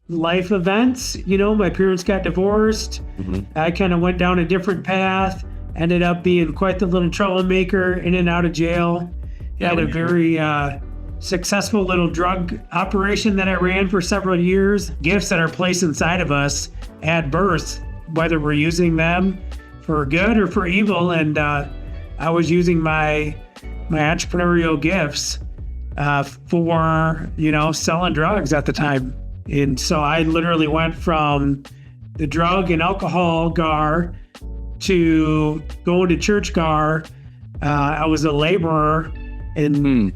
life events. My parents got divorced. I kind of went down a different path, ended up being quite the little troublemaker, in and out of jail. Had a very successful little drug operation that I ran for several years. Gifts that are placed inside of us at birth, whether we're using them for good or for evil. And I was using my entrepreneurial gifts for, selling drugs at the time. And so I literally went from the drug and alcohol Garr to going to church Garr. I was a laborer, and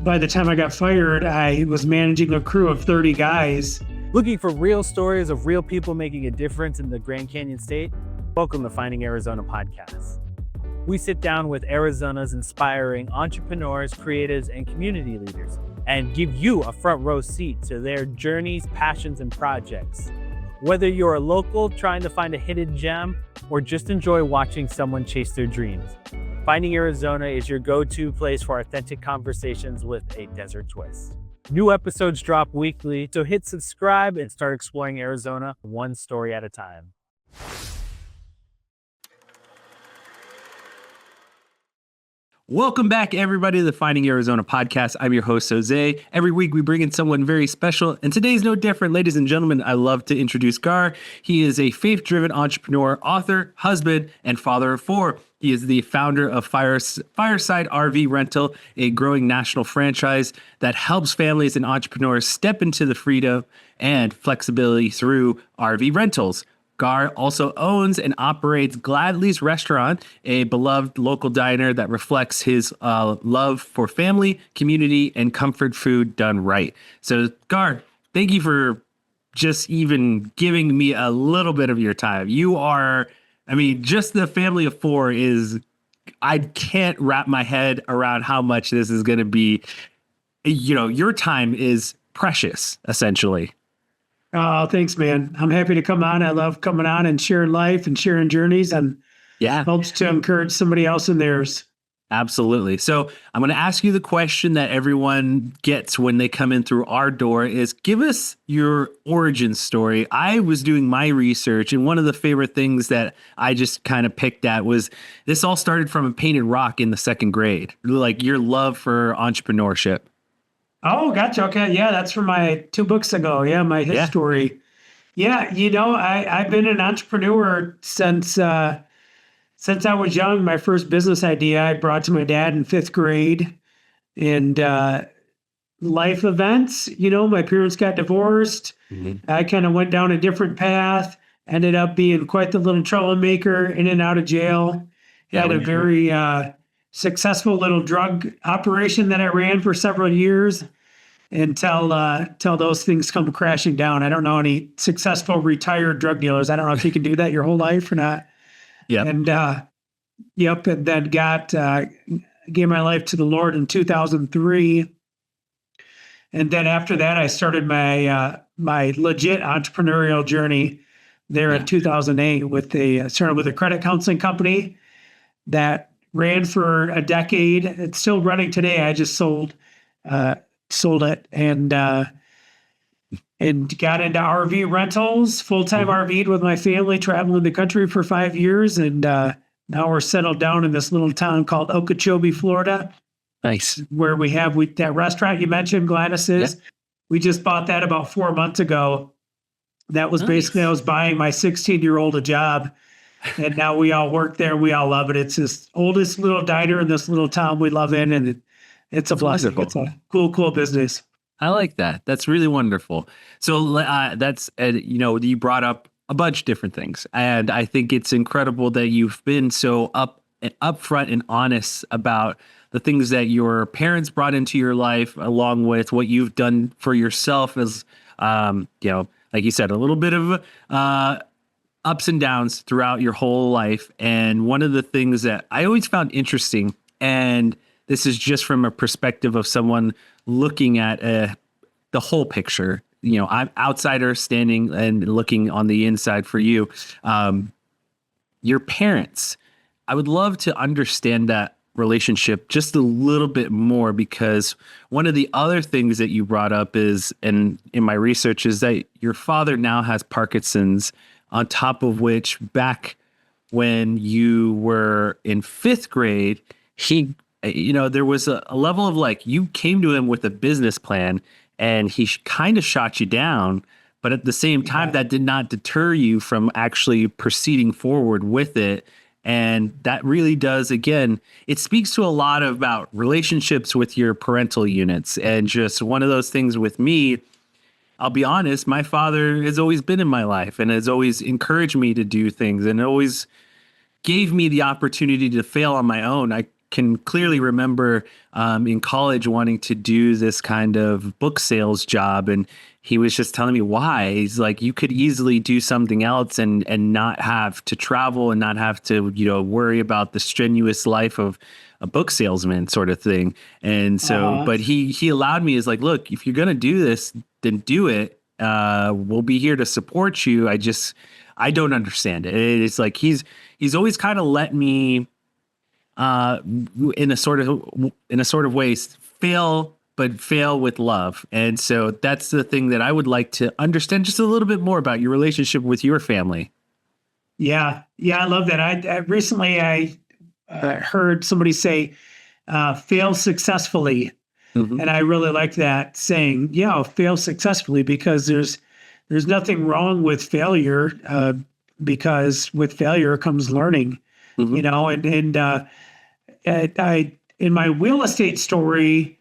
by the time I got fired, I was managing a crew of 30 guys. Looking for real stories of real people making a difference in the Grand Canyon State? Welcome to Finding Arizona podcast. We sit down with Arizona's inspiring entrepreneurs, creatives, and community leaders and give you a front row seat to their journeys, passions, and projects. Whether you're a local trying to find a hidden gem or just enjoy watching someone chase their dreams, Finding Arizona is your go-to place for authentic conversations with a desert twist. New episodes drop weekly, so hit subscribe and start exploring Arizona one story at a time. Welcome back, everybody, to the Finding Arizona podcast. I'm your host, Jose. Every week, we bring in someone very special, and today's no different. Ladies and gentlemen, I love to introduce Garr. He is a faith-driven entrepreneur, author, husband, and father of four. He is the founder of Fireside RV Rental, a growing national franchise that helps families and entrepreneurs step into the freedom and flexibility through RV rentals. Garr also owns and operates Gladly's Restaurant, a beloved local diner that reflects his love for family, community, and comfort food done right. So, Garr, thank you for just even giving me a little bit of your time. You are, just the family of four is, I can't wrap my head around how much this is going to be. Your time is precious, essentially. Oh, thanks, man. I'm happy to come on. I love coming on and sharing life and sharing journeys, and helps to encourage somebody else in theirs. Absolutely. So I'm going to ask you the question that everyone gets when they come in through our door is, give us your origin story. I was doing my research, and one of the favorite things that I just kind of picked at was this all started from a painted rock in the second grade, like your love for entrepreneurship. Oh, gotcha. Okay. Yeah, that's from my 2 books ago. Yeah, my history. Yeah, I've been an entrepreneur since I was young. My first business idea I brought to my dad in 5th grade. And life events, my parents got divorced. I kind of went down a different path, ended up being quite the little troublemaker, in and out of jail. Had a very successful little drug operation that I ran for several years until those things come crashing down. I don't know any successful retired drug dealers. I don't know if you can do that your whole life or not. Yeah. And and then gave my life to the Lord in 2003. And then after that, I started my legit entrepreneurial journey there in 2008 started with a credit counseling company that ran for a decade. It's still running today. I just sold it and got into RV rentals, full-time RV'd with my family, traveling the country for 5 years. And now we're settled down in this little town called Okeechobee, Florida. Nice. Where we have that restaurant you mentioned, Gladys's. Yeah. We just bought that about 4 months ago. That was basically, I was buying my 16-year-old a job. And now we all work there. We all love it. It's this oldest little diner in this little town we love in, and it's a blessing. Wonderful. It's a cool business. I like that. That's really wonderful. So you brought up a bunch of different things, and I think it's incredible that you've been so upfront and honest about the things that your parents brought into your life, along with what you've done for yourself as, like you said, a little bit of ups and downs throughout your whole life. And one of the things that I always found interesting, and this is just from a perspective of someone looking at the whole picture, I'm outsider standing and looking on the inside for you. Your parents, I would love to understand that relationship just a little bit more, because one of the other things that you brought up is, and in my research, is that your father now has Parkinson's, on top of which back when you were in fifth grade, he, there was a level of like, you came to him with a business plan and he kind of shot you down. But at the same time, that did not deter you from actually proceeding forward with it. And that really does, again, it speaks to a lot about relationships with your parental units. And just one of those things with me, I'll be honest, my father has always been in my life and has always encouraged me to do things and always gave me the opportunity to fail on my own. I can clearly remember in college wanting to do this kind of book sales job, and he was just telling me why. He's like, you could easily do something else and not have to travel and not have to, worry about the strenuous life of a book salesman sort of thing. And so, but he allowed me, is like, look, if you're going to do this, then do it. We'll be here to support you. I don't understand it. It's like, he's always kind of let me, in a sort of ways, fail, but fail with love. And so that's the thing that I would like to understand just a little bit more about your relationship with your family. Yeah. I love that. I recently heard somebody say, fail successfully. Mm-hmm. And I really like that saying, fail successfully, because there's nothing wrong with failure, because with failure comes learning, mm-hmm. I in my real estate story,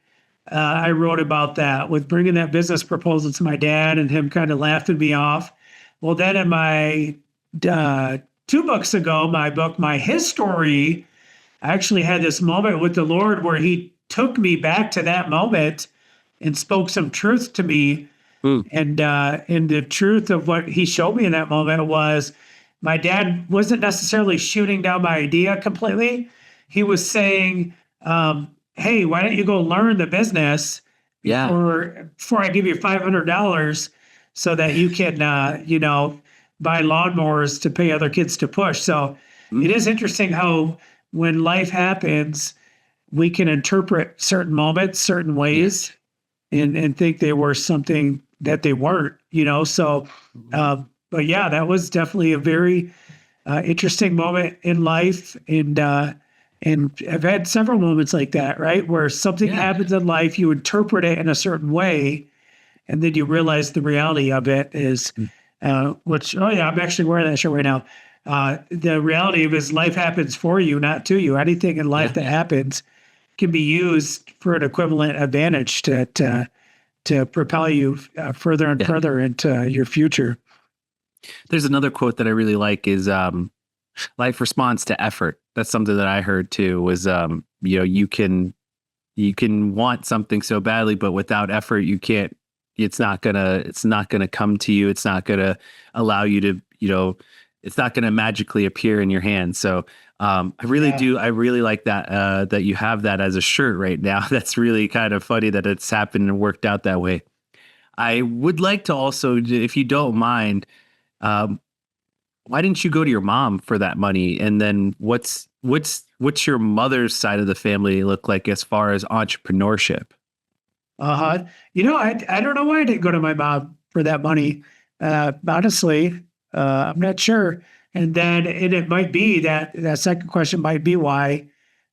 I wrote about that, with bringing that business proposal to my dad and him kind of laughing me off. Well, then in my 2 books ago, my book, His Story, I actually had this moment with the Lord where he took me back to that moment and spoke some truth to me. And the truth of what he showed me in that moment was, my dad wasn't necessarily shooting down my idea completely. He was saying, hey, why don't you go learn the business before I give you $500 so that you can, buy lawnmowers to pay other kids to push. So it is interesting how when life happens, we can interpret certain moments certain ways and think they were something that they weren't, So, but yeah, that was definitely a very interesting moment in life. And I've had several moments like that, right? Where something happens in life, you interpret it in a certain way, and then you realize the reality of it is, I'm actually wearing that shirt right now. The reality of is life happens for you, not to you. Anything in life that happens can be used for an equivalent advantage to propel you further and further into your future. There's another quote that I really like is, life responds to effort. That's something that I heard too, was, you can want something so badly, but without effort, you can't, it's not gonna come to you. It's not gonna allow you to, it's not gonna magically appear in your hand. So, I really like that, that you have that as a shirt right now. That's really kind of funny that it's happened and worked out that way. I would like to also, if you don't mind, why didn't you go to your mom for that money? And then what's your mother's side of the family look like as far as entrepreneurship? I don't know why I didn't go to my mom for that money. Honestly, I'm not sure. And then it might be that second question might be why.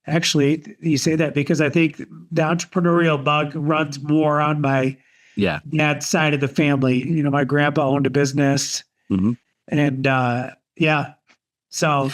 Actually, you say that because I think the entrepreneurial bug runs more on my dad's side of the family. My grandpa owned a business. Mm-hmm. And so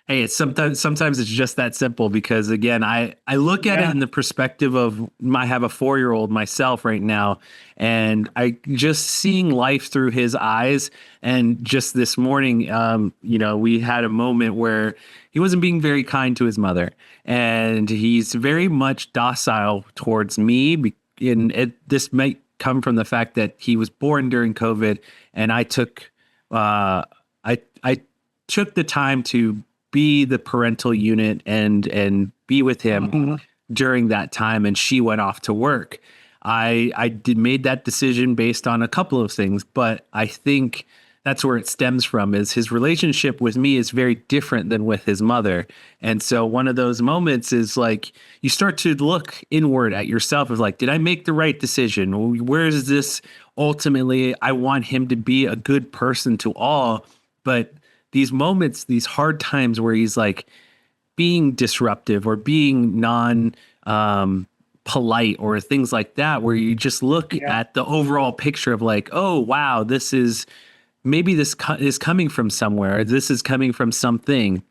hey, it's sometimes it's just that simple, because again, I look at it in the perspective of I have a 4-year-old myself right now, and I just seeing life through his eyes. And just this morning, we had a moment where he wasn't being very kind to his mother, and he's very much docile towards me. And this might come from the fact that he was born during COVID, and I took the time to be the parental unit and be with him during that time. And she went off to work. I made that decision based on a couple of things, but I think that's where it stems from. Is his relationship with me is very different than with his mother. And so one of those moments is like you start to look inward at yourself of like, did I make the right decision? Where is this ultimately? I want him to be a good person to all, but these moments, these hard times where he's like being disruptive or being non polite or things like that, where you just look at the overall picture of like, oh, wow, this is maybe this is coming from somewhere. This is coming from something.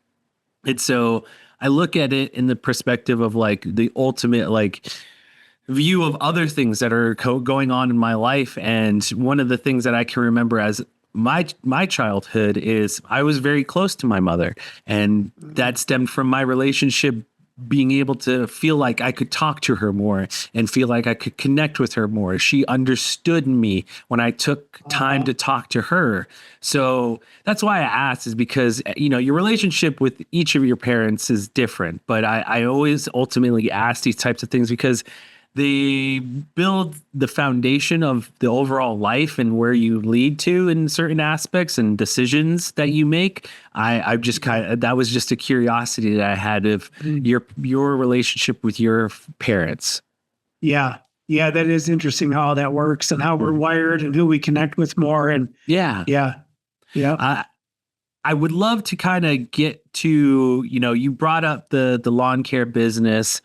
And so I look at it in the perspective of like the ultimate like view of other things that are going on in my life. And one of the things that I can remember as my childhood is I was very close to my mother, and that stemmed from my relationship being able to feel like I could talk to her more and feel like I could connect with her more. She understood me when I took time to talk to her. So that's why I asked, is because, you know, your relationship with each of your parents is different, but I always ultimately ask these types of things because they build the foundation of the overall life and where you lead to in certain aspects and decisions that you make. I just that was just a curiosity that I had of your relationship with your parents. Yeah. Yeah. That is interesting how that works and how we're wired and who we connect with more. And Yeah. I would love to kind of get to, you know, you brought up the lawn care business.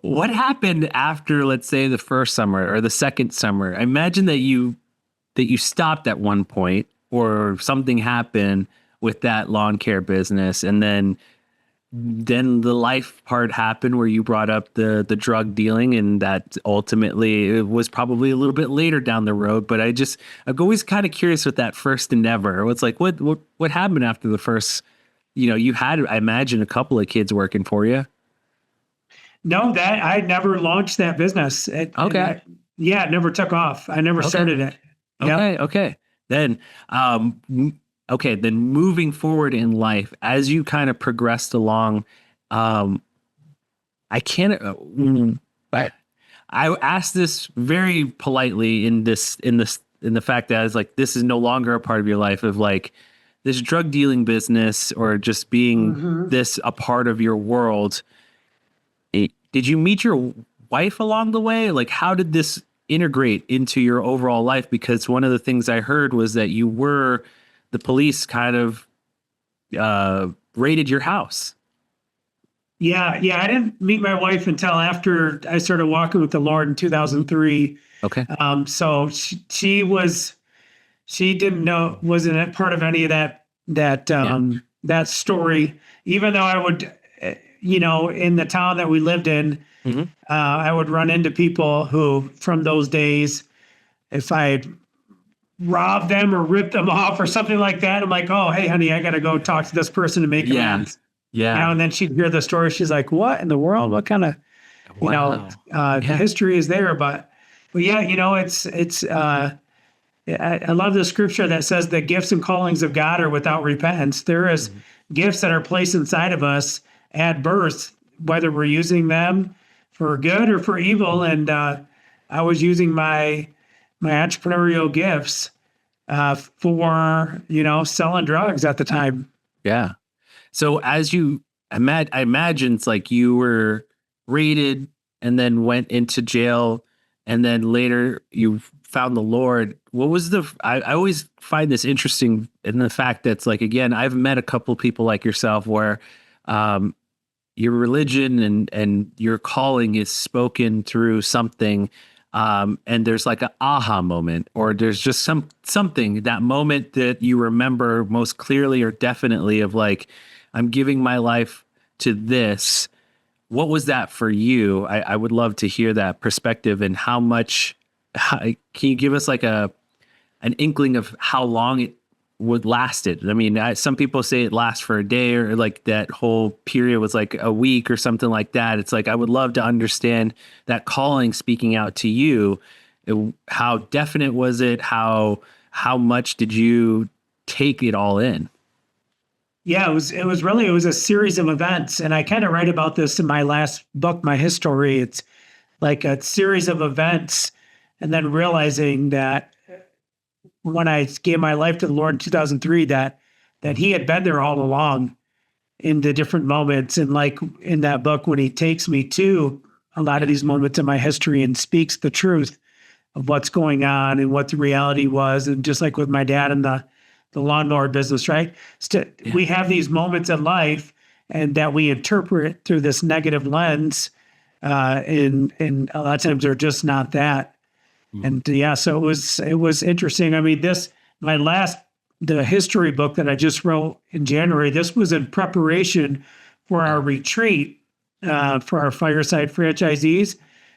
What happened after, let's say, the first summer or the second summer? I imagine that you stopped at one point or something happened with that lawn care business, and then the life part happened where you brought up the drug dealing, and that ultimately it was probably a little bit later down the road. But I'm always kind of curious with that first endeavor. It's like what happened after the first? You know, you had, I imagine, a couple of kids working for you. No, that I never launched that business. It never took off. I never started it. Okay. Then, then moving forward in life, as you kind of progressed along, I asked this very politely in the fact that I was like, this is no longer a part of your life of like this drug dealing business or just being this a part of your world. Did you meet your wife along the way? Like, how did this integrate into your overall life? Because one of the things I heard was that the police kind of raided your house. Yeah. I didn't meet my wife until after I started walking with the Lord in 2003. Okay. So she wasn't a part of any of that story, even though I would, in the town that we lived in, I would run into people who, from those days, if I robbed them or ripped them off or something like that, I'm like, oh, hey, honey, I got to go talk to this person to make amends. Yeah. And then she'd hear the story. She's like, what in the world? What kind of, the history is there? But yeah, I love the scripture that says the gifts and callings of God are without repentance. There is gifts that are placed inside of us at birth, whether we're using them for good or for evil. And I was using my entrepreneurial gifts for, selling drugs at the time. Yeah. So as I imagine it's like you were raided and then went into jail, and then later you found the Lord. What was I always find this interesting in the fact that it's like, again, I've met a couple of people like yourself where your religion and your calling is spoken through something. And there's like an aha moment, or there's just something, that moment that you remember most clearly or definitely of like, I'm giving my life to this. What was that for you? I would love to hear that perspective, and can you give us like an inkling of how long it would lasted? I mean, some people say it lasts for a day, or like that whole period was like a week or something like that. It's like, I would love to understand that calling speaking out to you. How definite was it? How much did you take it all in? Yeah, it was a series of events. And I kind of write about this in my last book, My History. It's like a series of events, and then realizing that when I gave my life to the Lord in 2003, that he had been there all along in the different moments. And like in that book, when he takes me to a lot of these moments in my history and speaks the truth of what's going on and what the reality was. And just like with my dad and the lawnmower business, right? We have these moments in life and that we interpret through this negative lens. And a lot of times they're just not that. And so it was interesting. I mean, the history book that I just wrote in January, this was in preparation for our retreat for our Fireside franchisees.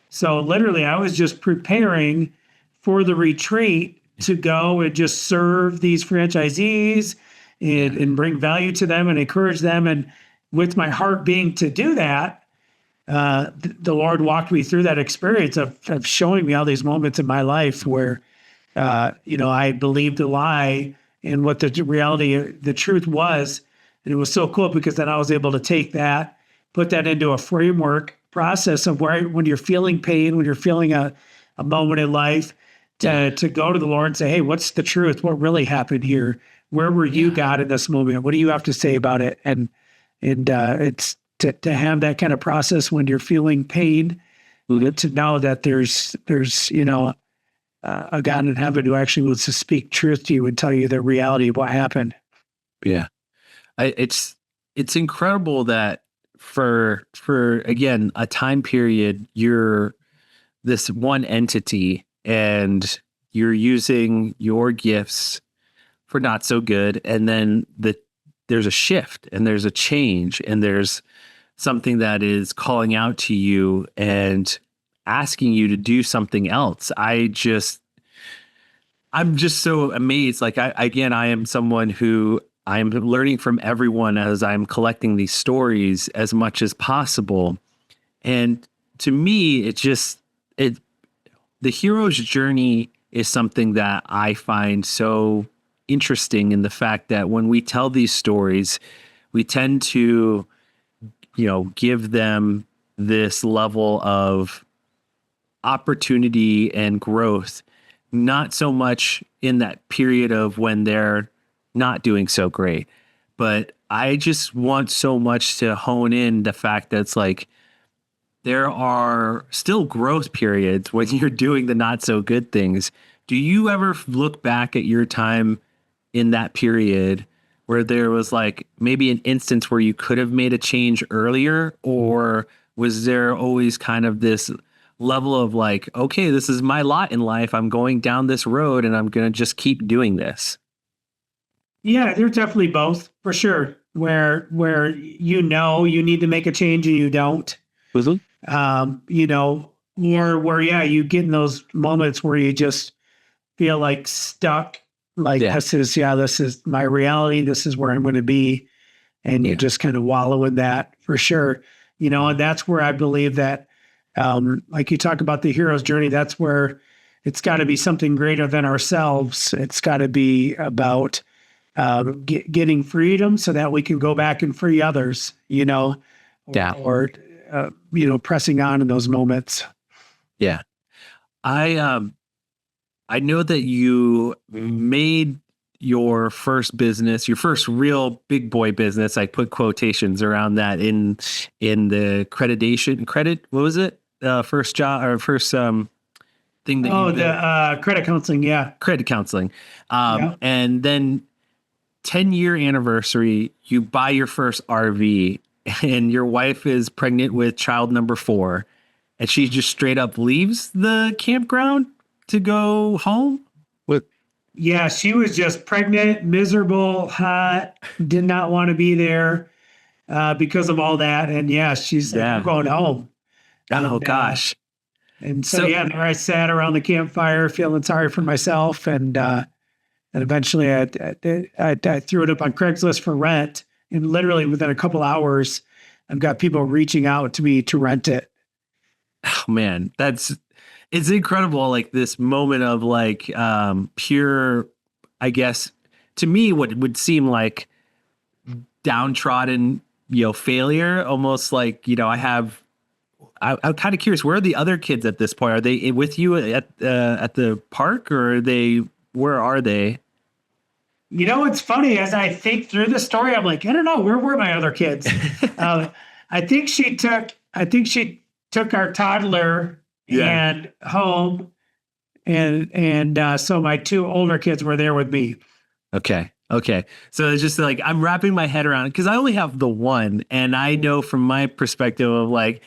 So literally I was just preparing for the retreat to go and just serve these franchisees and bring value to them and encourage them. And with my heart being to do that, the Lord walked me through that experience of showing me all these moments in my life where, I believed a lie and what the reality, the truth was. And it was so cool because then I was able to take that, put that into a framework process of when you're feeling pain, when you're feeling a moment in life, to go to the Lord and say, hey, what's the truth? What really happened here? Where were you, God, in this moment? What do you have to say about it? And it's to have that kind of process when you're feeling pain, to know that there's a God in heaven who actually wants to speak truth to you and tell you the reality of what happened. Yeah. It's incredible that for again, a time period, you're this one entity and you're using your gifts for not so good. And then there's a shift and there's a change and there's something that is calling out to you and asking you to do something else. I'm just so amazed. Like I am someone who I'm learning from everyone as I'm collecting these stories as much as possible. And to me, the hero's journey is something that I find so interesting in the fact that when we tell these stories, we tend to, give them this level of opportunity and growth, not so much in that period of when they're not doing so great. But I just want so much to hone in the fact that it's like, there are still growth periods when you're doing the not so good things. Do you ever look back at your time in that period where there was like maybe an instance where you could have made a change earlier, or was there always kind of this level of like, okay, this is my lot in life. I'm going down this road and I'm going to just keep doing this? Yeah, there's definitely both for sure. Where you need to make a change and you don't. Or where you get in those moments where you just feel like stuck. Like this is my reality. This is where I'm going to be, and you just kind of wallow in that for sure. And that's where I believe that, like you talk about the hero's journey, that's where it's got to be something greater than ourselves. It's got to be about getting freedom so that we can go back and free others, or pressing on in those moments. Yeah. I know that you made your first business, your first real big boy business. I put quotations around that in the credit. What was it? First job or first thing that you did? The credit counseling. Yeah. Credit counseling. And then 10-year anniversary, you buy your first RV and your wife is pregnant with child number 4 and she just straight up leaves the campground to go home? What? Yeah, she was just pregnant, miserable, hot, did not want to be there because of all that. And she's like, I'm going home. Gosh. And so there I sat around the campfire feeling sorry for myself. And eventually I threw it up on Craigslist for rent. And literally within a couple hours, I've got people reaching out to me to rent it. Oh, man, it's incredible. Like this moment of like pure, I guess, to me, what would seem like downtrodden, failure, almost like, I'm kind of curious, where are the other kids at this point? Are they with you at the park, or are they where are they? You know, it's funny as I think through the story, I'm like, I don't know, where were my other kids? uh, I think she took our toddler Yeah. and home, and so my two older kids were there with me. Okay. Okay. So it's just like I'm wrapping my head around it because I only have the one, and I know from my perspective of like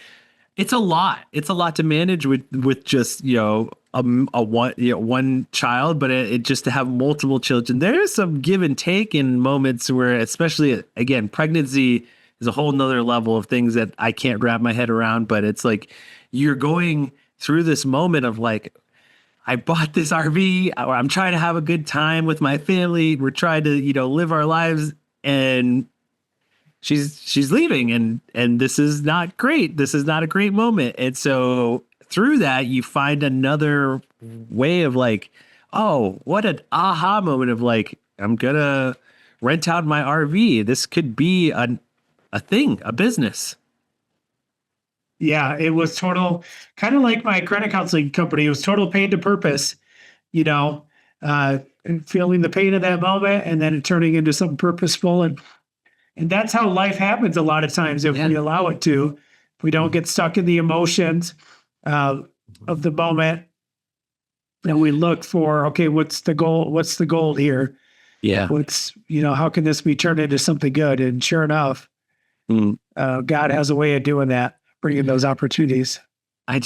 it's a lot. It's a lot to manage with just a one one child, but it just to have multiple children. There is some give and take in moments where, especially again, pregnancy is a whole nother level of things that I can't wrap my head around. But it's like you're going through this moment of like, I bought this RV. I'm trying to have a good time with my family. We're trying to, live our lives, and she's leaving, and this is not great. This is not a great moment. And so through that, you find another way of like, oh, what an aha moment of like, I'm gonna rent out my RV. This could be a thing, a business. Yeah, it was total, kind of like my credit counseling company. It was total pain to purpose, you know, and feeling the pain of that moment and then it turning into something purposeful. And that's how life happens a lot of times if we allow it to. If we don't get stuck in the emotions of the moment and we look for, okay, what's the goal? What's the goal here? Yeah. How can this be turned into something good? And sure enough, God has a way of doing that, bringing those opportunities. I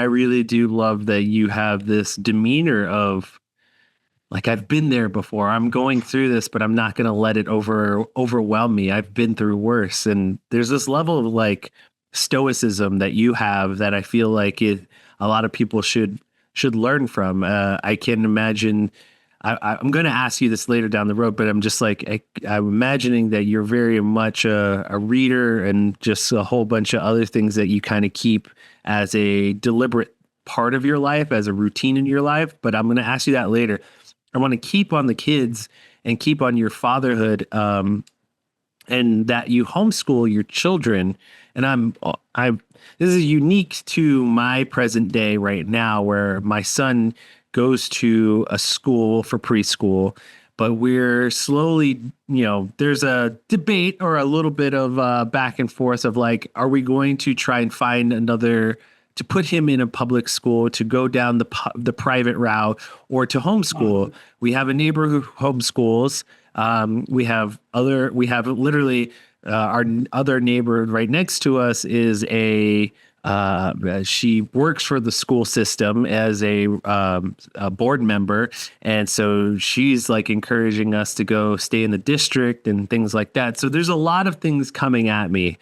really do love that you have this demeanor of like, I've been there before. I'm going through this, but I'm not going to let it overwhelm me. I've been through worse. And there's this level of like stoicism that you have that I feel like a lot of people should learn from. I can imagine. I'm going to ask you this later down the road, but I'm just like, I'm imagining that you're very much a reader and just a whole bunch of other things that you kind of keep as a deliberate part of your life, as a routine in your life. But I'm going to ask you that later. I want to keep on the kids and keep on your fatherhood, and that you homeschool your children. And this is unique to my present day right now, where my son goes to a school for preschool, but we're slowly, there's a debate or a little bit of back and forth of like, are we going to try and find another to put him in a public school, to go down the private route, or to homeschool? We have a neighbor who homeschools. We have literally our other neighbor right next to us is she works for the school system as a board member. And so she's like encouraging us to go stay in the district and things like that. So there's a lot of things coming at me.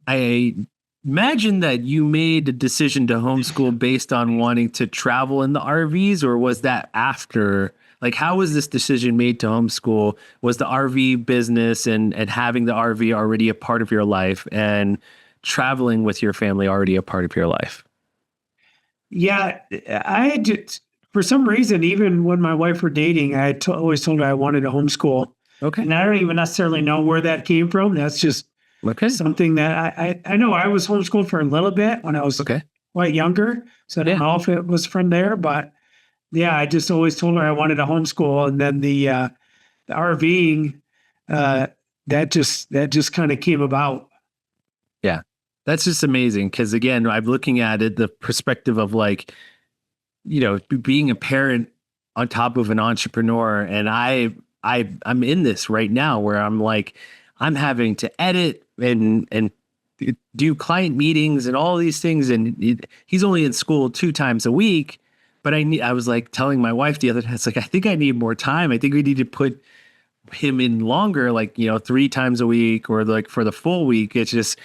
I imagine that you made a decision to homeschool based on wanting to travel in the RVs, or was that after? Like, how was this decision made to homeschool? Was the RV business and having the RV already a part of your life, and traveling with your family already a part of your life? Yeah, I did. For some reason, even when my wife were dating, I always told her I wanted to homeschool. Okay. And I don't even necessarily know where that came from. That's just something that I know I was homeschooled for a little bit when I was quite younger. So I don't know if it was from there, but yeah, I just always told her I wanted to homeschool. And then the RVing, that just kind of came about. Yeah. That's just amazing. Because again, I'm looking at it, the perspective of like, being a parent on top of an entrepreneur. And I'm in this right now where I'm like, I'm having to edit and do client meetings and all these things. And he's only in school 2 times a week. But I was like telling my wife the other day, it's like, I think I need more time. I think we need to put him in longer, like, 3 times a week or like for the full week. It's just,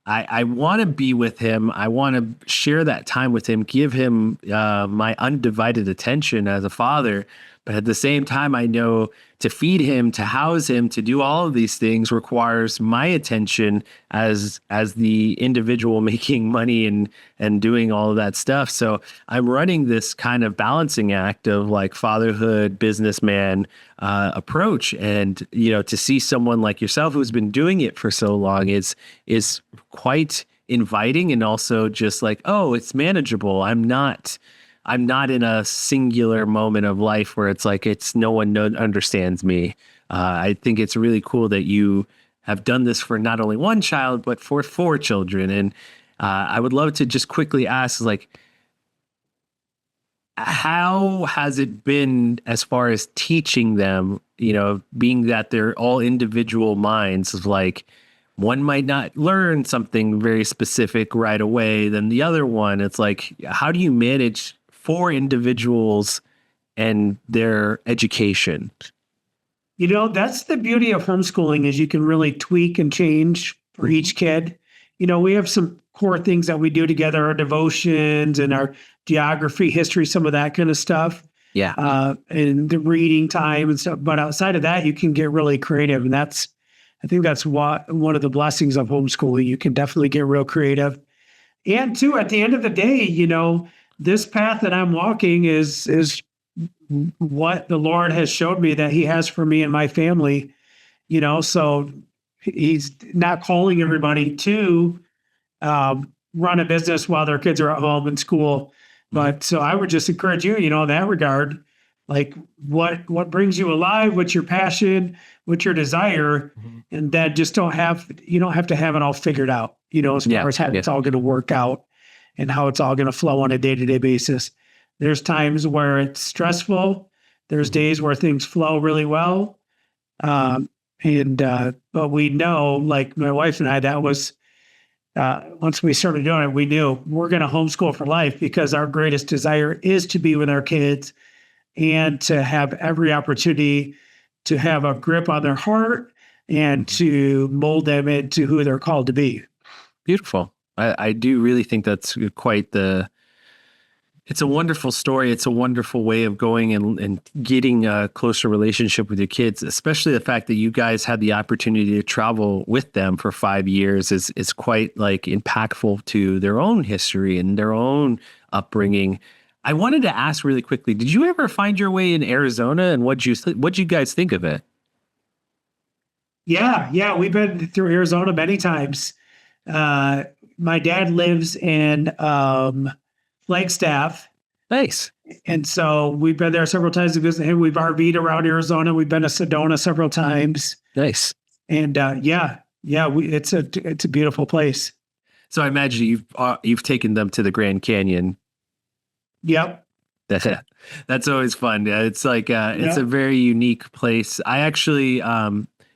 I want to be with him. I want to share that time with him, give him my undivided attention as a father. But at the same time, I know to feed him, to house him, to do all of these things requires my attention as the individual making money and doing all of that stuff. So I'm running this kind of balancing act of like fatherhood, businessman approach. And, to see someone like yourself who's been doing it for so long is quite inviting, and also just like, oh, it's manageable. I'm not I'm not in a singular moment of life where it's like it's no one understands me. I think it's really cool that you have done this for not only one child but for 4 children. And I would love to just quickly ask, like, how has it been as far as teaching them, being that they're all individual minds of like, one might not learn something very specific right away than the other one. It's like, how do you manage 4 individuals and their education? That's the beauty of homeschooling is you can really tweak and change for each kid. We have some core things that we do together, our devotions and our geography, history, some of that kind of stuff. Yeah. And the reading time and stuff. But outside of that, you can get really creative. And I think that's one of the blessings of homeschooling. You can definitely get real creative. And two, at the end of the day, this path that I'm walking is what the Lord has showed me that he has for me and my family, so he's not calling everybody to run a business while their kids are at home in school. But so I would just encourage you, in that regard, like what brings you alive, what's your passion, what's your desire, and that you don't have to have it all figured out, as far as how it's all going to work out and how it's all going to flow on a day-to-day basis. There's times where it's stressful. There's days where things flow really well. But we know, like my wife and I, that was, once we started doing it, we knew we're going to homeschool for life because our greatest desire is to be with our kids and to have every opportunity to have a grip on their heart and to mold them into who they're called to be. Beautiful. I do really think that's quite it's a wonderful story. It's a wonderful way of going and getting a closer relationship with your kids, especially the fact that you guys had the opportunity to travel with them for 5 years is quite like impactful to their own history and their own upbringing. I wanted to ask really quickly, did you ever find your way in Arizona, and what'd you guys think of it? Yeah. We've been through Arizona many times. My dad lives in Flagstaff. Nice. And so we've been there several times to visit him. We've RV'd around Arizona. We've been to Sedona several times. Nice. And it's a beautiful place. So I imagine you've taken them to the Grand Canyon. Yep. That's always fun. It's like it's a very unique place. I actually I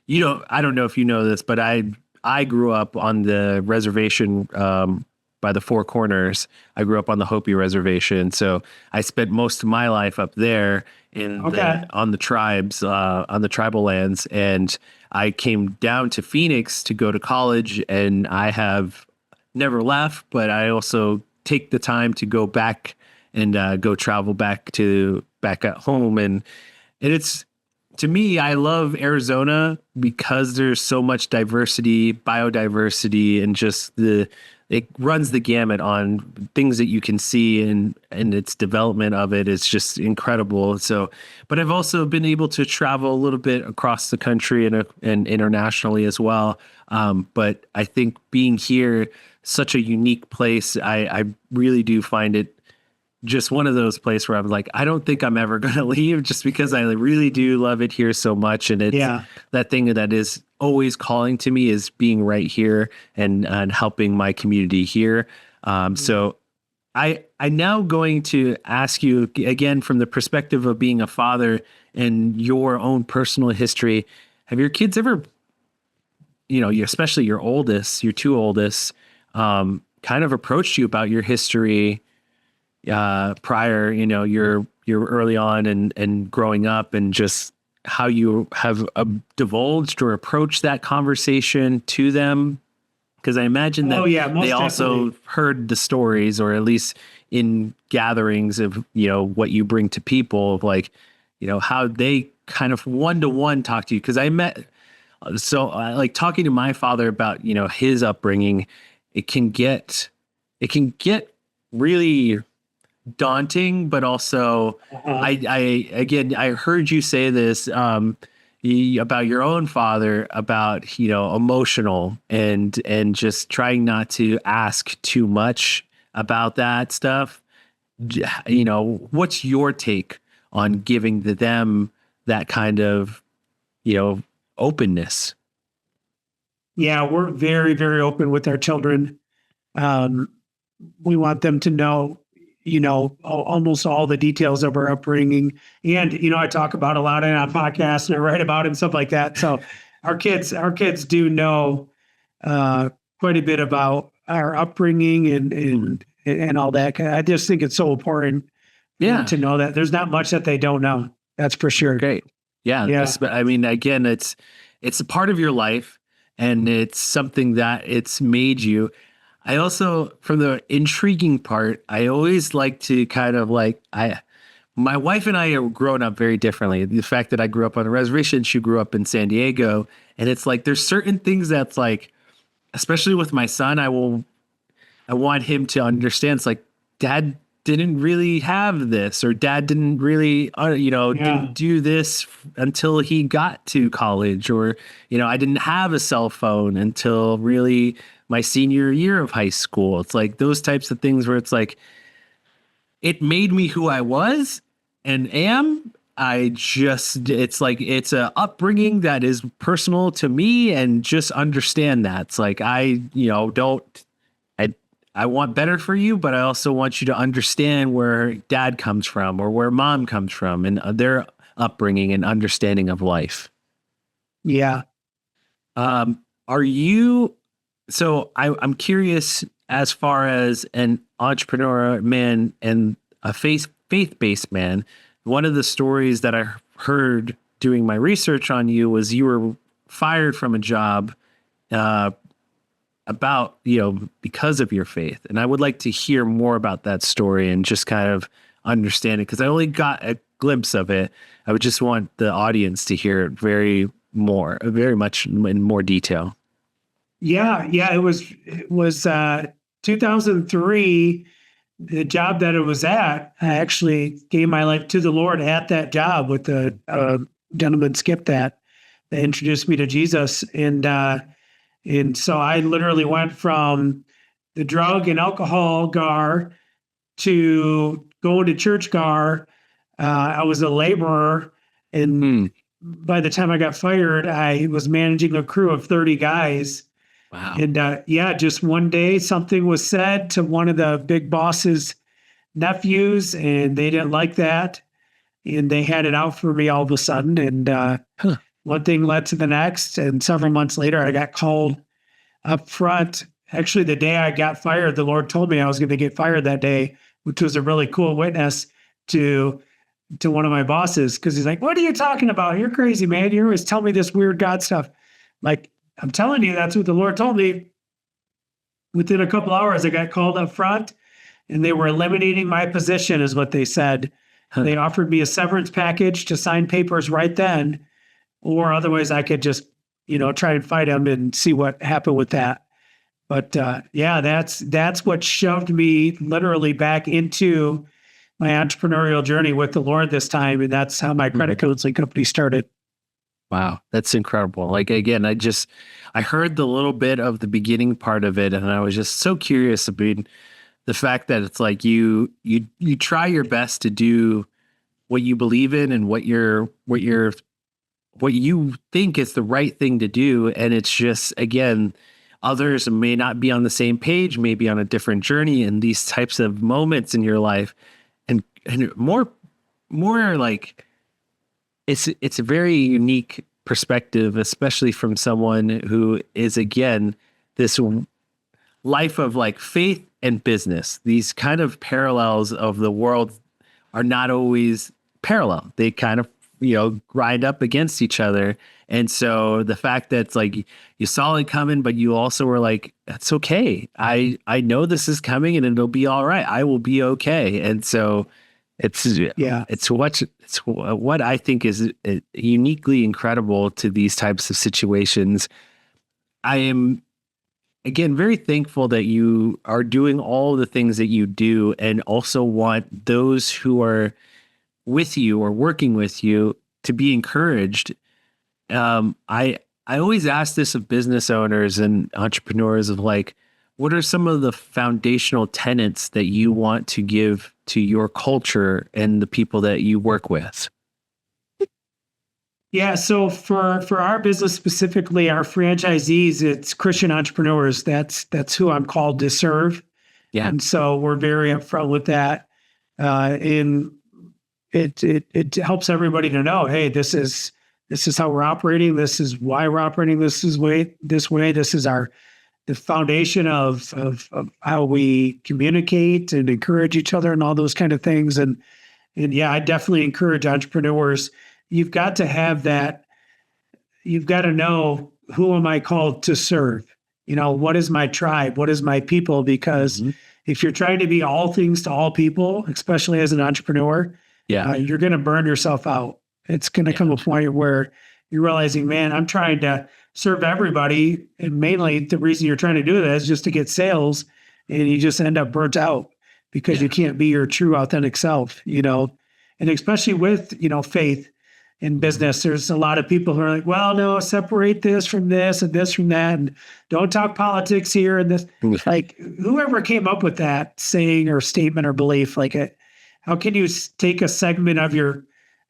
don't know if you know this, but I grew up on the reservation by the Four Corners. I grew up on the Hopi Reservation, so I spent most of my life up there on the tribes, on the tribal lands. And I came down to Phoenix to go to college, and I have never left. But I also take the time to go back and go travel back at home, and it's. To me, I love Arizona because there's so much diversity, biodiversity, and just it runs the gamut on things that you can see, and its development of it is just incredible. So, but I've also been able to travel a little bit across the country and internationally as well. But I think being here, such a unique place, I really do find it just one of those places where I'm like, I don't think I'm ever going to leave, just because I really do love it here so much. And it's that thing that is always calling to me is being right here and helping my community here. So I'm now going to ask you again, from the perspective of being a father and your own personal history, have your kids ever, especially your two oldest, kind of approached you about your history prior, you're early on and growing up, and just how you have divulged or approached that conversation to them? Because I imagine that they also heard the stories, or at least in gatherings of, what you bring to people, of like, how they kind of one-to-one talk to you. Because like talking to my father about, his upbringing, it can get really daunting, but also I heard you say this about your own father, about emotional and just trying not to ask too much about that stuff. you know, what's your take on giving them that kind of, you know, openness? Yeah, we're very, very open with our children. Um, we want them to know, almost all the details of our upbringing. And, I talk about a lot on podcasts and I write about it and stuff like that. So our kids do know quite a bit about our upbringing and all that. I just think it's so important Yeah. to know that there's not much that they don't know. That's for sure. Great. Yeah. Yeah. I mean, again, it's a part of your life and it's something that it's made you. I also, from the intriguing part, I always like to kind of like, my wife and I are growing up very differently. The fact that I grew up on a reservation, she grew up in San Diego. And it's like, there's certain things that's like, especially with my son, I want him to understand. It's like, dad didn't really have this, or dad didn't really, didn't do this until he got to college, or, I didn't have a cell phone until really my senior year of high school. It's like those types of things where it's like, it made me who I was and am. It's like, it's a upbringing that is personal to me, and just understand that. It's like, I want better for you, but I also want you to understand where dad comes from or where mom comes from and their upbringing and understanding of life. Yeah. I'm curious, as far as an entrepreneur man and a faith-based man, one of the stories that I heard doing my research on you was you were fired from a job, because of your faith. And I would like to hear more about that story and just kind of understand it, because I only got a glimpse of it. I would just want the audience to hear it very much in more detail. Yeah. It was 2003. The job that it was at, I actually gave my life to the Lord at that job with the gentleman, Skip, that introduced me to Jesus. And so I literally went from the drug and alcohol Garr to going to church Garr. I was a laborer. And by the time I got fired, I was managing a crew of 30 guys. Wow. And just one day something was said to one of the big boss's nephews, and they didn't like that. And they had it out for me all of a sudden. And one thing led to the next. And several months later, I got called up front. Actually, the day I got fired, the Lord told me I was going to get fired that day, which was a really cool witness to one of my bosses. Because he's like, "What are you talking about? You're crazy, man. You always tell me this weird God stuff." Like, I'm telling you, that's what the Lord told me. Within a couple hours, I got called up front, and they were eliminating my position, is what they said. They offered me a severance package to sign papers right then, or otherwise I could just, try and fight them and see what happened with that. But that's what shoved me literally back into my entrepreneurial journey with the Lord this time, and that's how my credit counseling company started. Wow, that's incredible. Like, again, I heard the little bit of the beginning part of it, and I was just so curious about the fact that it's like you try your best to do what you believe in and what you think is the right thing to do. And it's just, again, others may not be on the same page, maybe on a different journey in these types of moments in your life. And more like, it's a very unique perspective, especially from someone who is, again, this life of like faith and business. These kind of parallels of the world are not always parallel. They kind of, grind up against each other. And so the fact that it's like you saw it coming, but you also were like, that's okay. I know this is coming and it'll be all right. I will be okay. And so it's what I think is uniquely incredible to these types of situations. I am, again, very thankful that you are doing all the things that you do, and also want those who are with you or working with you to be encouraged. I always ask this of business owners and entrepreneurs of like, what are some of the foundational tenets that you want to give to your culture and the people that you work with? Yeah, so for our business specifically, our franchisees, it's Christian entrepreneurs. That's who I'm called to serve. Yeah. And so we're very upfront with that. And it helps everybody to know, hey, this is how we're operating. This is why we're operating this way. This is the foundation of how we communicate and encourage each other and all those kind of things. And yeah, I definitely encourage entrepreneurs. You've got to have that. You've got to know, who am I called to serve? What is my tribe? What is my people? Because if you're trying to be all things to all people, especially as an entrepreneur, you're going to burn yourself out. It's going to come a point where you're realizing, man, I'm trying to serve everybody. And mainly the reason you're trying to do that is just to get sales. And you just end up burnt out because you can't be your true authentic self, and especially with, faith in business, there's a lot of people who are like, well, no, separate this from this and this from that. And don't talk politics here. And this, like, whoever came up with that saying or statement or belief, like, how can you take a segment of your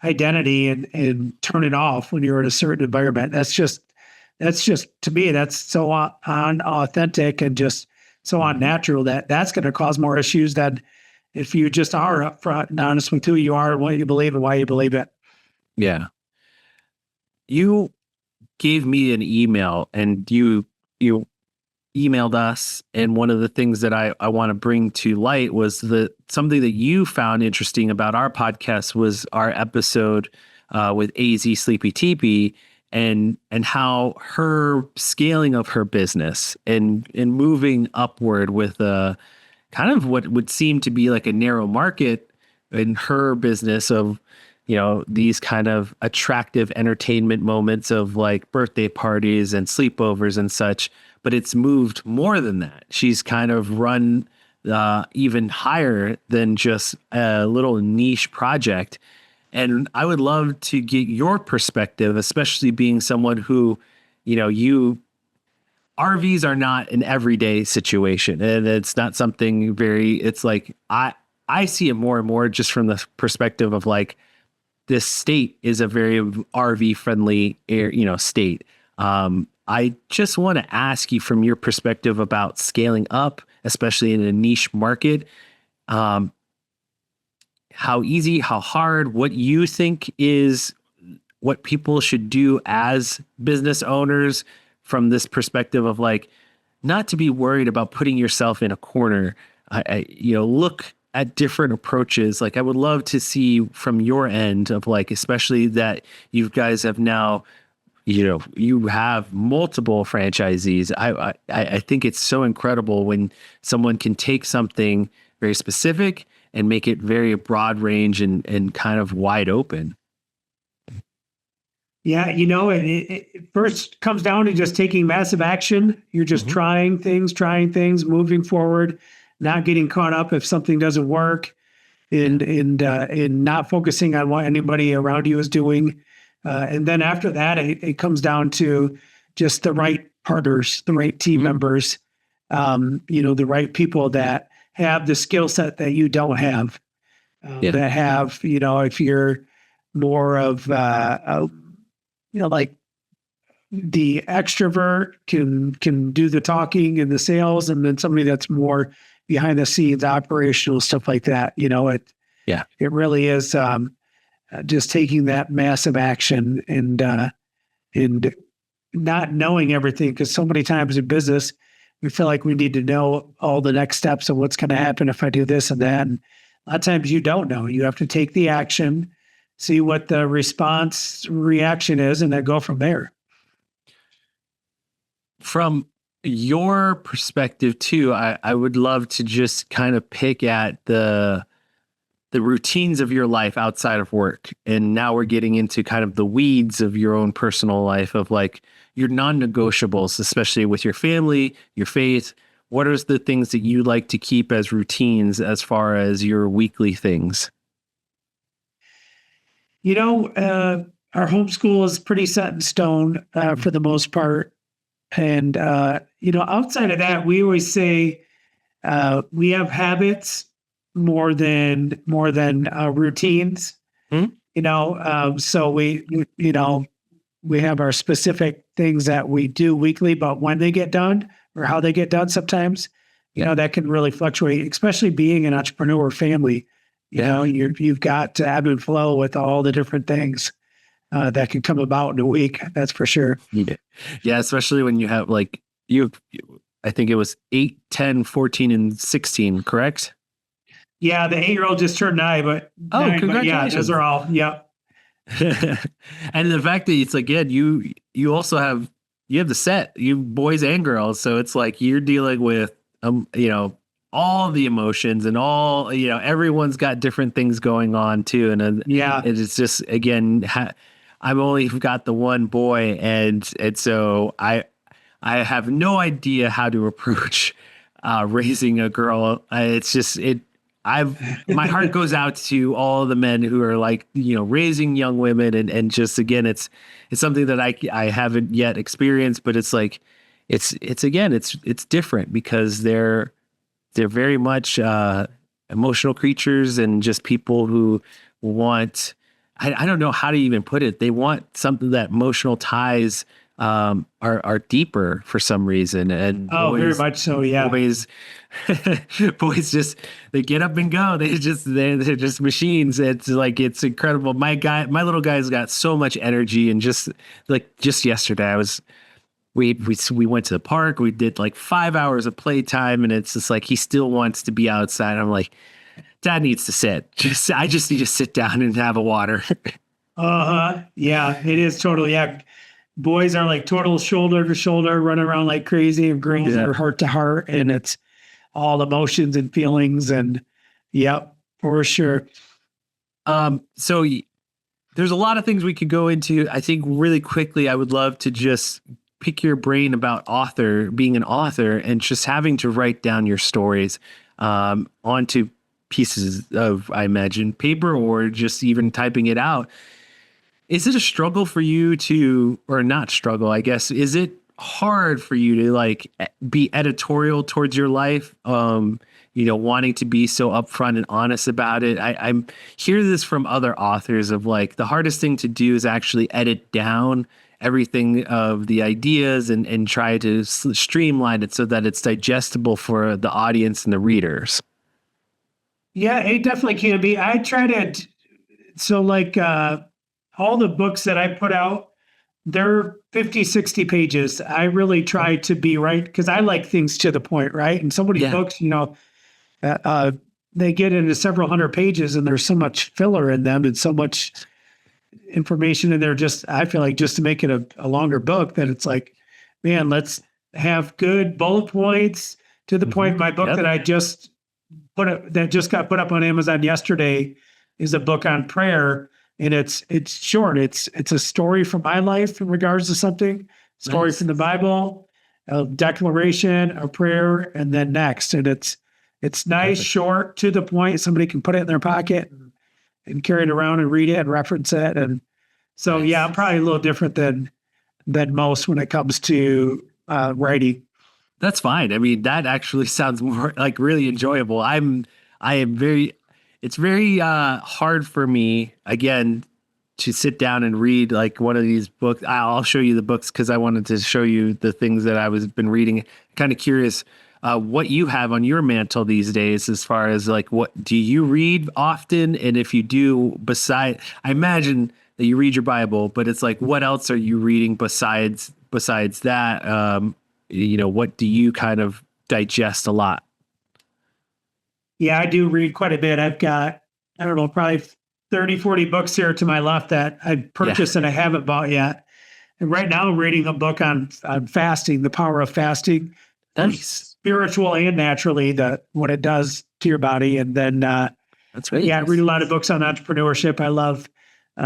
identity and turn it off when you're in a certain environment? That's just to me, that's so unauthentic and just so unnatural that's going to cause more issues than if you just are upfront and honest with who you are and what you believe and why you believe it. Yeah. You gave me an email and you emailed us. And one of the things that I want to bring to light was something that you found interesting about our podcast was our episode with AZ Sleepy Teepee and how her scaling of her business and moving upward with kind of what would seem to be like a narrow market in her business of, these kind of attractive entertainment moments of like birthday parties and sleepovers and such, but it's moved more than that. She's kind of run even higher than just a little niche project. And I would love to get your perspective, especially being someone who, RVs are not an everyday situation. And it's not something it's like, I see it more and more just from the perspective of like, this state is a very RV friendly state. I just want to ask you from your perspective about scaling up, especially in a niche market. How easy, how hard, what you think is what people should do as business owners from this perspective of like, not to be worried about putting yourself in a corner. Look at different approaches. Like I would love to see from your end of like, especially that you guys have now, you have multiple franchisees. I think it's so incredible when someone can take something very specific and make it very broad range and kind of wide open. Yeah, it first comes down to just taking massive action. You're just trying things, moving forward, not getting caught up if something doesn't work, and not focusing on what anybody around you is doing. And then after that, it comes down to just the right partners, the right team members, the right people that have the skill set that you don't have, that have, if you're more of, like the extrovert can do the talking and the sales, and then somebody that's more behind the scenes, operational stuff like that. It really is just taking that massive action and not knowing everything, because so many times in business we feel like we need to know all the next steps of what's going to happen if I do this and that. And a lot of times you don't know. You have to take the action, see what the reaction is, and then go from there. From your perspective too, I would love to just kind of pick at the routines of your life outside of work. And now we're getting into kind of the weeds of your own personal life of like your non-negotiables, especially with your family, your faith. What are the things that you like to keep as routines as far as your weekly things? Our homeschool is pretty set in stone for the most part. And, outside of that, we always say we have habits more than routines. Hmm? So we have our specific things that we do weekly, but when they get done or how they get done sometimes, that can really fluctuate, especially being an entrepreneur family. You've got to ebb and flow with all the different things that can come about in a week. That's for sure. Yeah, especially when you have I think it was 8, 10, 14, and 16, correct? Yeah, the 8-year-old just turned 9, but Oh, 9, but yeah, congratulations. those are all. Yeah. And the fact that it's like, yeah, you also have the set, you boys and girls, so it's like you're dealing with all the emotions and all, everyone's got different things going on too, and Yeah. it's just again I've only got the one boy, and so I have no idea how to approach raising a girl. It's just my heart goes out to all the men who are like, raising young women, and just, again, it's something that I haven't yet experienced, but it's like, it's different because they're very much emotional creatures, and just people who want, I don't know how to even put it. They want something that emotional ties are deeper for some reason. And boys, very much so. Yeah. Boys just, they get up and go. They're just machines. It's like, it's incredible. My little guy's got so much energy, and just yesterday we went to the park. We did like 5 hours of playtime, and it's just like, he still wants to be outside. I'm like, Dad needs to sit. I just need to sit down and have a water. Yeah, it is totally. Yeah. Boys are like total shoulder to shoulder, running around like crazy, and girls are heart to heart, and it's all emotions and feelings. And yep, for sure. So there's a lot of things we could go into. I think really quickly, I would love to just pick your brain about being an author, and just having to write down your stories onto pieces of, I imagine, paper, or just even typing it out. Is it a struggle for you or not struggle, I guess? Is it hard for you to like be editorial towards your life? Wanting to be so upfront and honest about it. I'm hear this from other authors of like, the hardest thing to do is actually edit down everything of the ideas and try to streamline it so that it's digestible for the audience and the readers. Yeah, it definitely can be. I try to, so like all the books that I put out, they're 50, 60 pages. I really try to be right, because I like things to the point, right? And some of these books, they get into several hundred pages, and there's so much filler in them and so much information in there. I feel like just to make it a longer book, that it's like, man, let's have good bullet points to the point. My book that I just that just got put up on Amazon yesterday is a book on prayer, and it's short. It's a story from my life in regards to something, story from the Bible, a declaration, a prayer, and then next. And it's nice, short, to the point. Somebody can put it in their pocket and carry it around and read it and reference it. And so, yeah, I'm probably a little different than most when it comes to writing. That's fine. I mean, that actually sounds more like really enjoyable. It's very hard for me, again, to sit down and read like one of these books. I'll show you the books because I wanted to show you the things that been reading. Kind of curious what you have on your mantle these days, as far as like, what do you read often? And if you do, I imagine that you read your Bible, but it's like, what else are you reading besides that? What do you kind of digest a lot? Yeah, I do read quite a bit. I've got, I don't know, probably 30, 40 books here to my left that I purchased and I haven't bought yet. And right now I'm reading a book on fasting, the power of fasting. Nice. Spiritual and naturally, what it does to your body. And then, that's great. Yeah, I read a lot of books on entrepreneurship. I love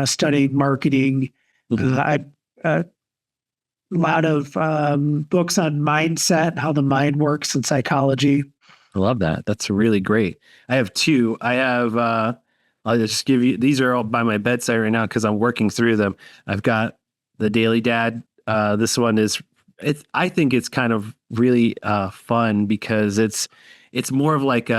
studying marketing. A lot of books on mindset, how the mind works, and psychology. I love that. That's really great. I have two. I'll just give you, these are all by my bedside right now because I'm working through them. I've got The Daily Dad. This one I think it's kind of really fun because it's more of like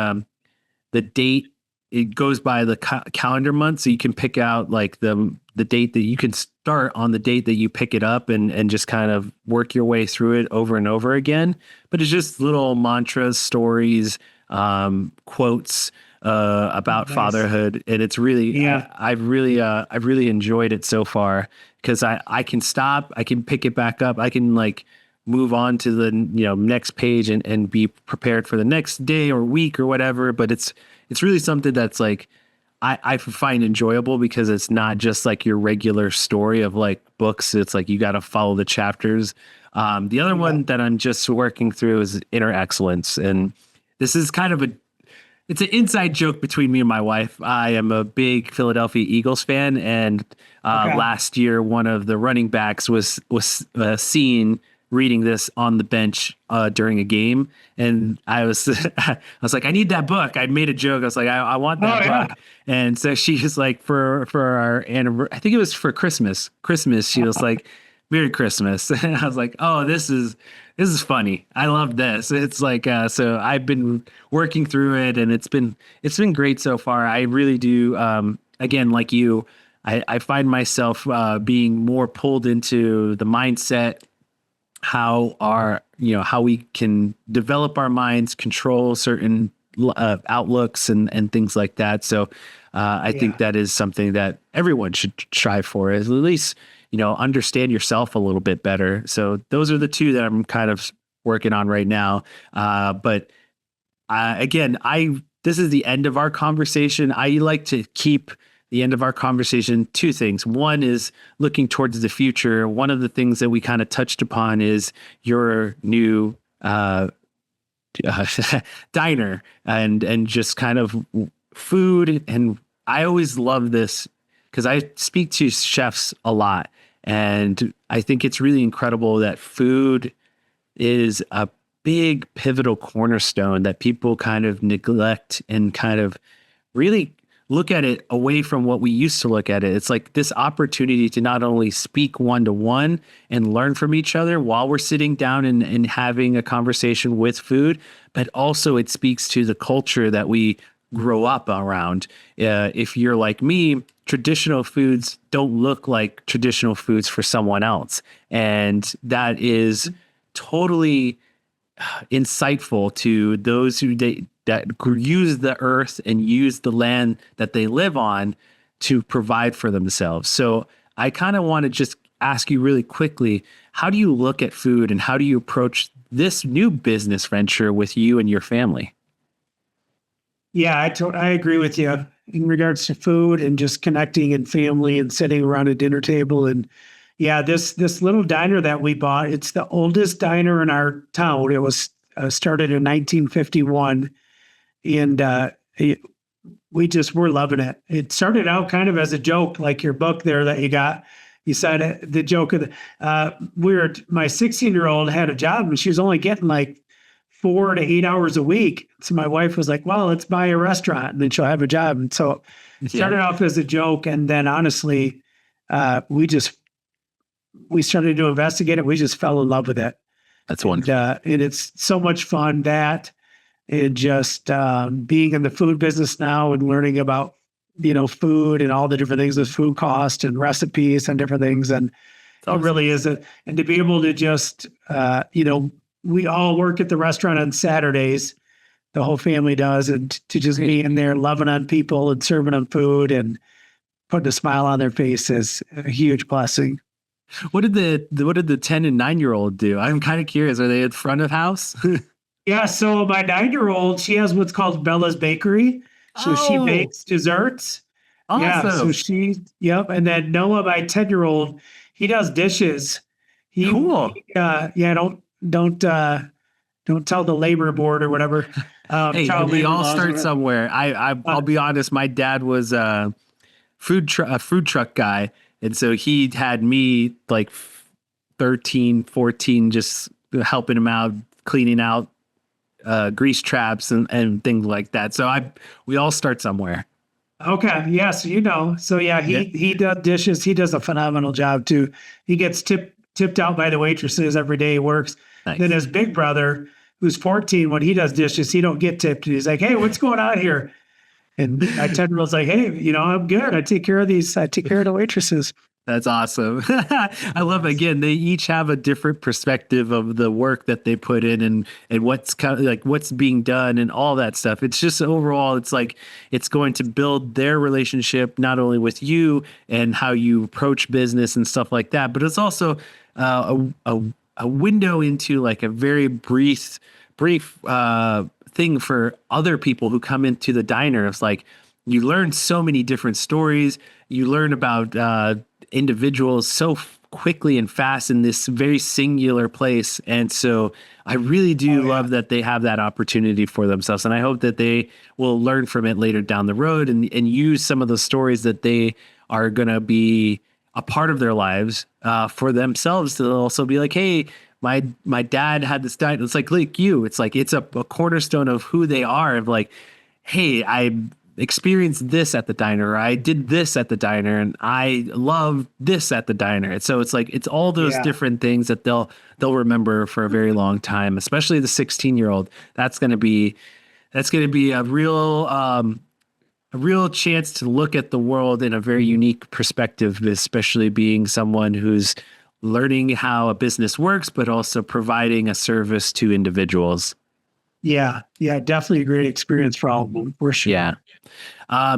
the date, it goes by the calendar month. So you can pick out like the date that you can start on the date that you pick it up and just kind of work your way through it over and over again. But it's just little mantras, stories, quotes, about fatherhood. And it's really, I've really enjoyed it so far because I can stop, I can pick it back up. I can like move on to the, next page and be prepared for the next day or week or whatever. But it's really something that's like, I find enjoyable because it's not just like your regular story of like books. It's like, you got to follow the chapters. The other one that I'm just working through is Inner Excellence. And this is kind of it's an inside joke between me and my wife. I am a big Philadelphia Eagles fan. And last year, one of the running backs was seen reading this on the bench during a game. And I was like, I need that book. I made a joke. I was like, I want that book. And so she was like, for our anniversary, I think it was for Christmas, she was like, Merry Christmas. And I was like, oh, this is funny. I love this. It's like, so I've been working through it and it's been great so far. I really do. Again, like you, I find myself being more pulled into the mindset, how we can develop our minds, control certain outlooks and things like that. So I think that is something that everyone should strive for, is at least, understand yourself a little bit better. So those are the two that I'm kind of working on right now. But again, this is the end of our conversation. I like to keep the end of our conversation two things. One is looking towards the future. One of the things that we kind of touched upon is your new diner and just kind of food. And I always love this because I speak to chefs a lot. And I think it's really incredible that food is a big pivotal cornerstone that people kind of neglect and kind of really look at it away from what we used to look at it. It's like this opportunity to not only speak one-to-one and learn from each other while we're sitting down and having a conversation with food, but also it speaks to the culture that we grow up around. If you're like me, traditional foods don't look like traditional foods for someone else. And that is totally insightful to those who that use the earth and use the land that they live on to provide for themselves. So I kind of want to just ask you really quickly, how do you look at food and how do you approach this new business venture with you and your family? Yeah, I agree with you in regards to food and just connecting and family and sitting around a dinner table. And yeah, this little diner that we bought, it's the oldest diner in our town. It was started in 1951. And we're loving it. It started out kind of as a joke, like your book there that you got. You said the joke of my 16-year-old had a job and she was only getting like 4 to 8 hours a week. So my wife was like, well, let's buy a restaurant and then she'll have a job. And so it started off as a joke. And then honestly, we started to investigate it. We just fell in love with it. That's wonderful. And it's so much fun and just being in the food business now and learning about, food and all the different things with food cost and recipes and different things. And it really is and to be able to just, we all work at the restaurant on Saturdays, the whole family does, and to just be in there loving on people and serving them food and putting a smile on their face is a huge blessing. What did the 10 and 9-year-old do? I'm kind of curious. Are they at front of house? Yeah. So my 9-year-old, she has what's called Bella's Bakery. So she bakes desserts. Awesome. Yeah. So And then Noah, my 10-year-old, he does dishes. Cool. Don't tell the labor board or whatever. Hey, we all start somewhere. I'll be honest. My dad was a food truck guy. And so he had me like 13, 14, just helping him out, cleaning out grease traps and things like that. So we all start somewhere. Okay. Yeah. So he does dishes. He does a phenomenal job too. He gets tipped out by the waitresses every day he works. Nice. Then his big brother, who's 14, when he does dishes, he don't get tipped. He's like, "Hey, what's going on here?" And my 10-year-old's like, "Hey, I'm good. I take care of these. I take care of the waitresses." That's awesome. I love, again, they each have a different perspective of the work that they put in and what's kind of like what's being done and all that stuff. It's just overall, it's like it's going to build their relationship not only with you and how you approach business and stuff like that, but it's also a window into like a very brief thing for other people who come into the diner. It's like you learn so many different stories. You learn about individuals so quickly and fast in this very singular place. And so I really do love that they have that opportunity for themselves. And I hope that they will learn from it later down the road and use some of the stories that they are going to be a part of their lives for themselves to also be like, hey, my dad had this diet. It's like you, it's like, it's a cornerstone of who they are, of like, hey, I experienced this at the diner, or I did this at the diner, and I love this at the diner. And so it's like, it's all those different things that they'll remember for a very long time, especially the 16-year-old. That's going to be a real chance to look at the world in a very unique perspective, especially being someone who's learning how a business works, but also providing a service to individuals. Yeah, definitely a great experience for all of them, for sure. Yeah.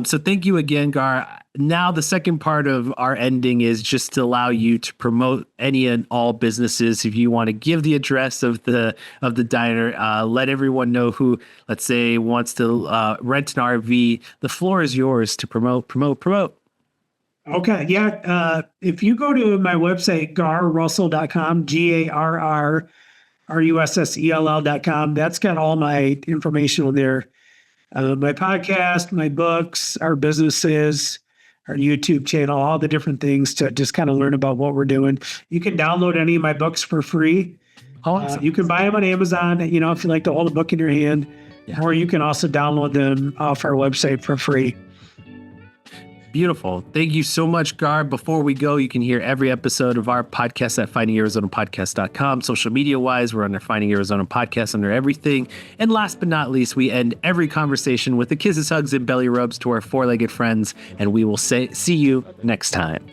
So thank you again, Garr. Now the second part of our ending is just to allow you to promote any and all businesses. If you want to give the address of the diner, let everyone know who, let's say, wants to rent an RV. The floor is yours to promote. Okay. Yeah. If you go to my website, garrrussell.com, GARRRUSSELL.com, that's got all my information on there. My podcast, my books, our businesses, our YouTube channel, all the different things to just kind of learn about what we're doing. You can download any of my books for free. You can buy them on Amazon, if you like to hold a book in your hand, or you can also download them off our website for free. Beautiful. Thank you so much, Garr. Before we go, you can hear every episode of our podcast at findingarizonapodcast.com. Social media wise, we're under Finding Arizona Podcast under everything. And last but not least, we end every conversation with the kisses, hugs, and belly rubs to our four-legged friends. And we will see you next time.